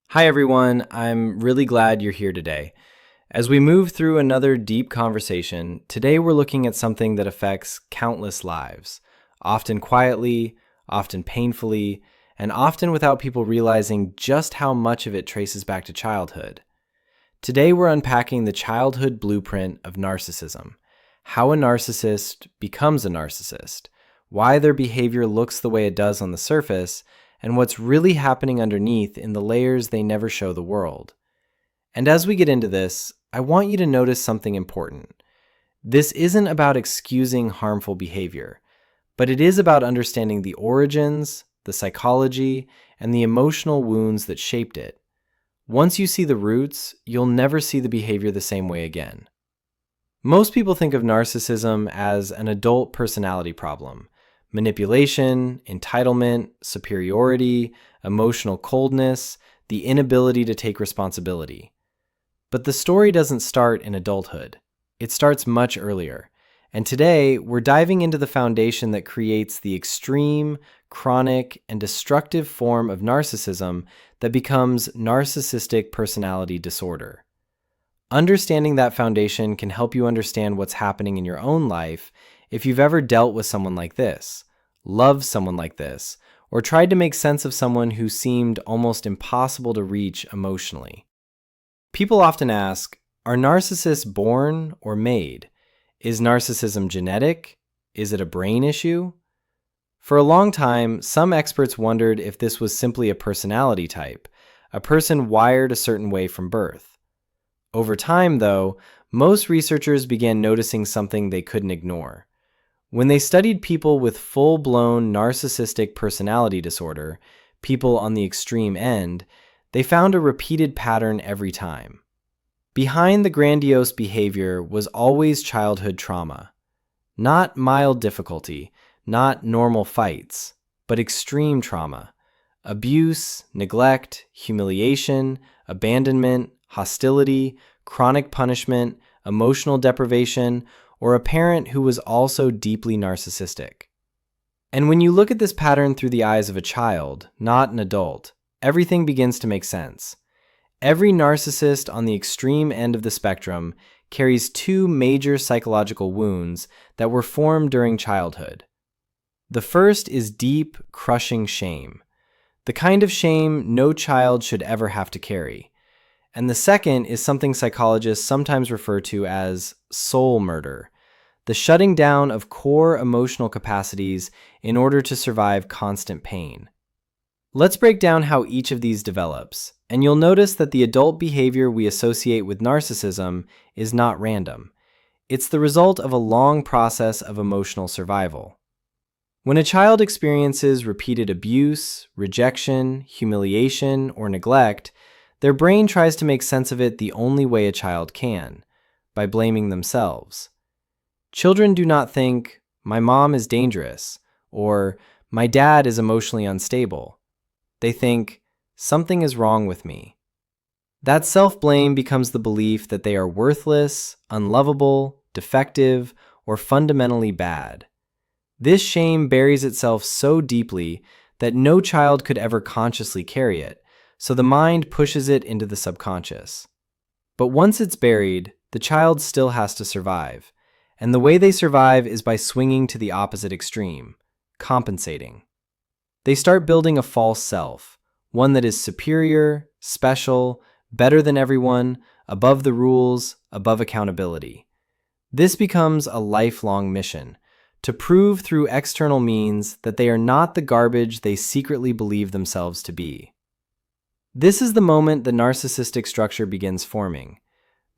Hi, everyone. I'm really glad you're here today. As we move through another deep conversation, today we're looking at something that affects countless lives, often quietly, often painfully, and often without people realizing just how much of it traces back to childhood. Today we're unpacking the childhood blueprint of narcissism, how a narcissist becomes a narcissist, why their behavior looks the way it does on the surface, and what's really happening underneath in the layers they never show the world. And as we get into this, I want you to notice something important. This isn't about excusing harmful behavior, but it is about understanding the origins, the psychology, and the emotional wounds that shaped it. Once you see the roots, you'll never see the behavior the same way again. Most people think of narcissism as an adult personality problem. Manipulation, entitlement, superiority, emotional coldness, the inability to take responsibility. But the story doesn't start in adulthood. It starts much earlier. And today, we're diving into the foundation that creates the extreme, chronic, and destructive form of narcissism that becomes narcissistic personality disorder. Understanding that foundation can help you understand what's happening in your own life if you've ever dealt with someone like this, loved someone like this, or tried to make sense of someone who seemed almost impossible to reach emotionally. People often ask, are narcissists born or made? Is narcissism genetic? Is it a brain issue? For a long time, some experts wondered if this was simply a personality type, a person wired a certain way from birth. Over time, though, most researchers began noticing something they couldn't ignore. When they studied people with full-blown narcissistic personality disorder, people on the extreme end, they found a repeated pattern every time. Behind the grandiose behavior was always childhood trauma. Not mild difficulty, not normal fights, but extreme trauma. Abuse, neglect, humiliation, abandonment, hostility, chronic punishment, emotional deprivation, or a parent who was also deeply narcissistic. And when you look at this pattern through the eyes of a child, not an adult, everything begins to make sense. Every narcissist on the extreme end of the spectrum carries two major psychological wounds that were formed during childhood. The first is deep, crushing shame, the kind of shame no child should ever have to carry. And the second is something psychologists sometimes refer to as soul murder, the shutting down of core emotional capacities in order to survive constant pain. Let's break down how each of these develops, and you'll notice that the adult behavior we associate with narcissism is not random. It's the result of a long process of emotional survival. When a child experiences repeated abuse, rejection, humiliation, or neglect, their brain tries to make sense of it the only way a child can, by blaming themselves. Children do not think, my mom is dangerous, or my dad is emotionally unstable. They think, something is wrong with me. That self-blame becomes the belief that they are worthless, unlovable, defective, or fundamentally bad. This shame buries itself so deeply that no child could ever consciously carry it, so the mind pushes it into the subconscious. But once it's buried, the child still has to survive, and the way they survive is by swinging to the opposite extreme, compensating. They start building a false self, one that is superior, special, better than everyone, above the rules, above accountability. This becomes a lifelong mission, to prove through external means that they are not the garbage they secretly believe themselves to be. This is the moment the narcissistic structure begins forming.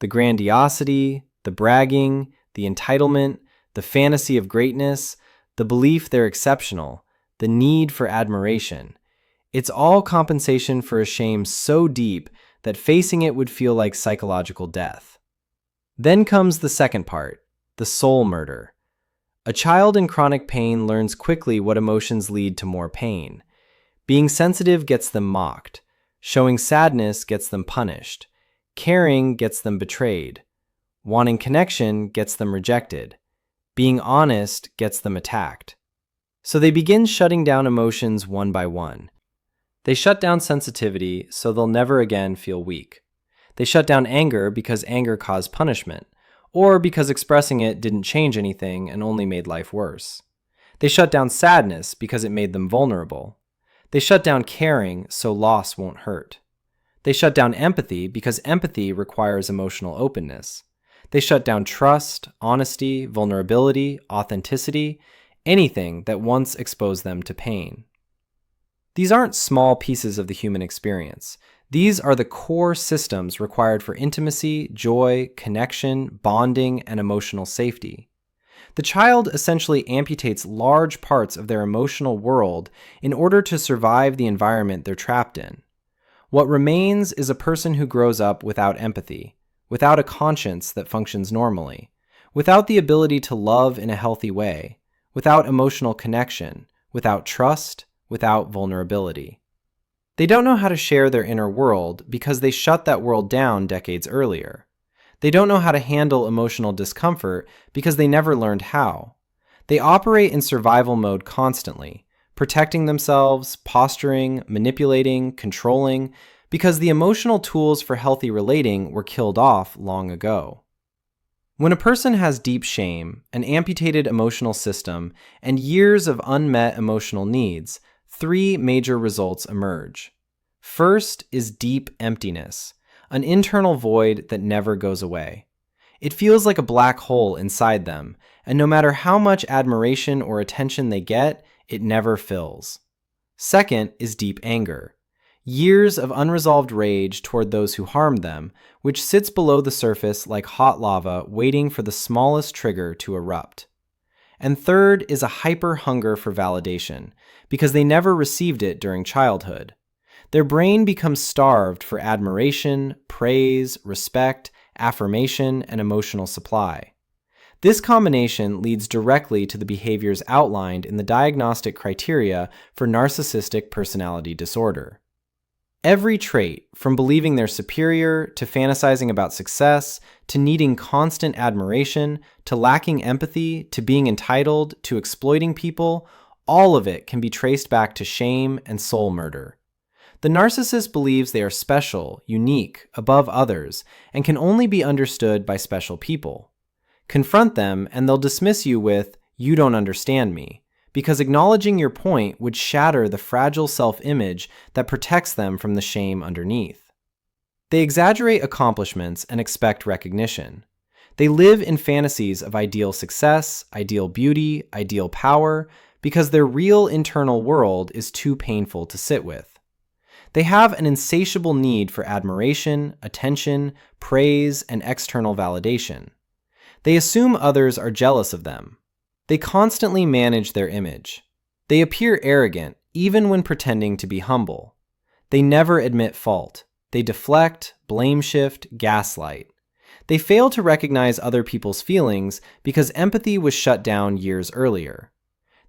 The grandiosity, the bragging, the entitlement, the fantasy of greatness, the belief they're exceptional, the need for admiration. It's all compensation for a shame so deep that facing it would feel like psychological death. Then comes the second part, the soul murder. A child in chronic pain learns quickly what emotions lead to more pain. Being sensitive gets them mocked. Showing sadness gets them punished. Caring gets them betrayed. Wanting connection gets them rejected. Being honest gets them attacked. So they begin shutting down emotions one by one. They shut down sensitivity so they'll never again feel weak. They shut down anger because anger caused punishment, or because expressing it didn't change anything and only made life worse. They shut down sadness because it made them vulnerable. They shut down caring so loss won't hurt. They shut down empathy because empathy requires emotional openness. They shut down trust, honesty, vulnerability, authenticity, anything that once exposed them to pain. These aren't small pieces of the human experience. These are the core systems required for intimacy, joy, connection, bonding, and emotional safety. The child essentially amputates large parts of their emotional world in order to survive the environment they're trapped in. What remains is a person who grows up without empathy, without a conscience that functions normally, without the ability to love in a healthy way, without emotional connection, without trust, without vulnerability. They don't know how to share their inner world because they shut that world down decades earlier. They don't know how to handle emotional discomfort because they never learned how. They operate in survival mode constantly, protecting themselves, posturing, manipulating, controlling, because the emotional tools for healthy relating were killed off long ago. When a person has deep shame, an amputated emotional system, and years of unmet emotional needs, three major results emerge. First is deep emptiness, an internal void that never goes away. It feels like a black hole inside them, and no matter how much admiration or attention they get, it never fills. Second is deep anger, years of unresolved rage toward those who harmed them, which sits below the surface like hot lava waiting for the smallest trigger to erupt. And third is a hyper hunger for validation, because they never received it during childhood. Their brain becomes starved for admiration, praise, respect, affirmation, and emotional supply. This combination leads directly to the behaviors outlined in the diagnostic criteria for narcissistic personality disorder. Every trait, from believing they're superior, to fantasizing about success, to needing constant admiration, to lacking empathy, to being entitled, to exploiting people, all of it can be traced back to shame and soul murder. The narcissist believes they are special, unique, above others, and can only be understood by special people. Confront them and they'll dismiss you with, "You don't understand me," because acknowledging your point would shatter the fragile self-image that protects them from the shame underneath. They exaggerate accomplishments and expect recognition. They live in fantasies of ideal success, ideal beauty, ideal power, because their real internal world is too painful to sit with. They have an insatiable need for admiration, attention, praise, and external validation. They assume others are jealous of them. They constantly manage their image. They appear arrogant, even when pretending to be humble. They never admit fault. They deflect, blame shift, gaslight. They fail to recognize other people's feelings because empathy was shut down years earlier.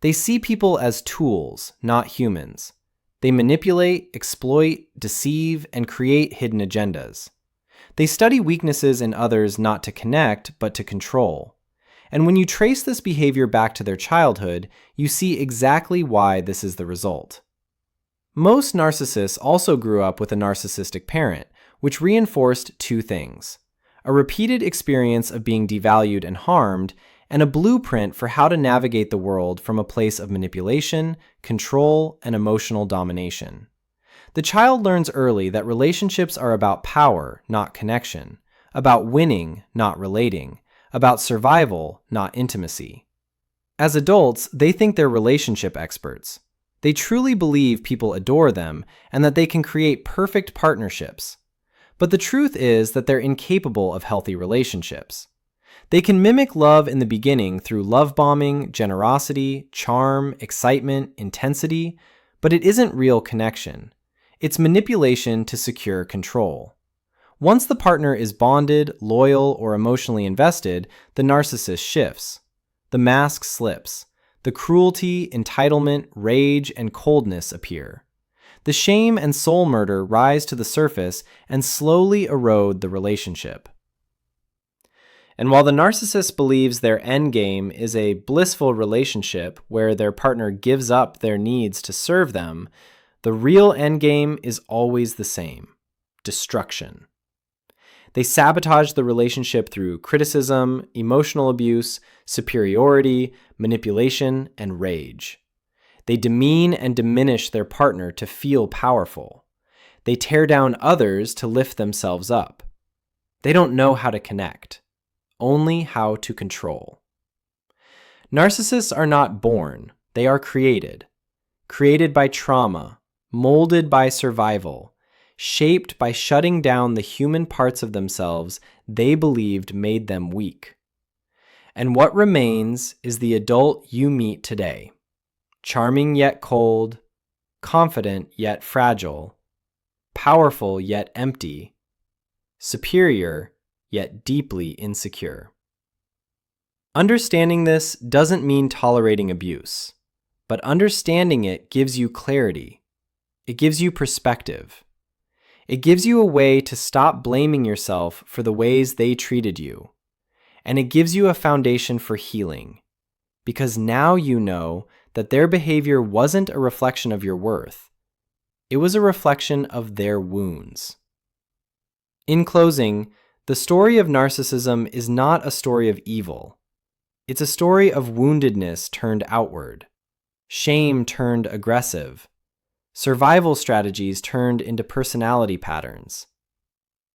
They see people as tools, not humans. They manipulate, exploit, deceive, and create hidden agendas. They study weaknesses in others not to connect, but to control. And when you trace this behavior back to their childhood, you see exactly why this is the result. Most narcissists also grew up with a narcissistic parent, which reinforced two things: a repeated experience of being devalued and harmed, and a blueprint for how to navigate the world from a place of manipulation, control, and emotional domination. The child learns early that relationships are about power, not connection, about winning, not relating, about survival, not intimacy. As adults, they think they're relationship experts. They truly believe people adore them and that they can create perfect partnerships. But the truth is that they're incapable of healthy relationships. They can mimic love in the beginning through love bombing, generosity, charm, excitement, intensity, but it isn't real connection. It's manipulation to secure control. Once the partner is bonded, loyal, or emotionally invested, the narcissist shifts. The mask slips. The cruelty, entitlement, rage, and coldness appear. The shame and soul murder rise to the surface and slowly erode the relationship. And while the narcissist believes their endgame is a blissful relationship where their partner gives up their needs to serve them, The real endgame is always the same: destruction. They sabotage the relationship through criticism, emotional abuse, superiority, manipulation, and rage. They demean and diminish their partner to feel powerful. They tear down others to lift themselves up. They don't know how to connect, only how to control. Narcissists are not born, they are created. Created by trauma, molded by survival, shaped by shutting down the human parts of themselves they believed made them weak. And what remains is the adult you meet today. Charming yet cold, confident yet fragile, powerful yet empty, superior yet deeply insecure. Understanding this doesn't mean tolerating abuse, but understanding it gives you clarity. It gives you perspective. It gives you a way to stop blaming yourself for the ways they treated you. And it gives you a foundation for healing, because now you know that their behavior wasn't a reflection of your worth. It was a reflection of their wounds. In closing, the story of narcissism is not a story of evil. It's a story of woundedness turned outward, shame turned aggressive, survival strategies turned into personality patterns.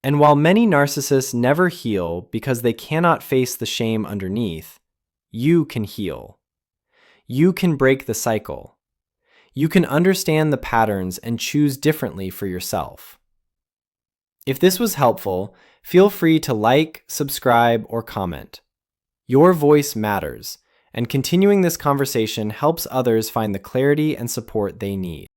And while many narcissists never heal because they cannot face the shame underneath, you can heal. You can break the cycle. You can understand the patterns and choose differently for yourself. If this was helpful, feel free to like, subscribe, or comment. Your voice matters, and continuing this conversation helps others find the clarity and support they need.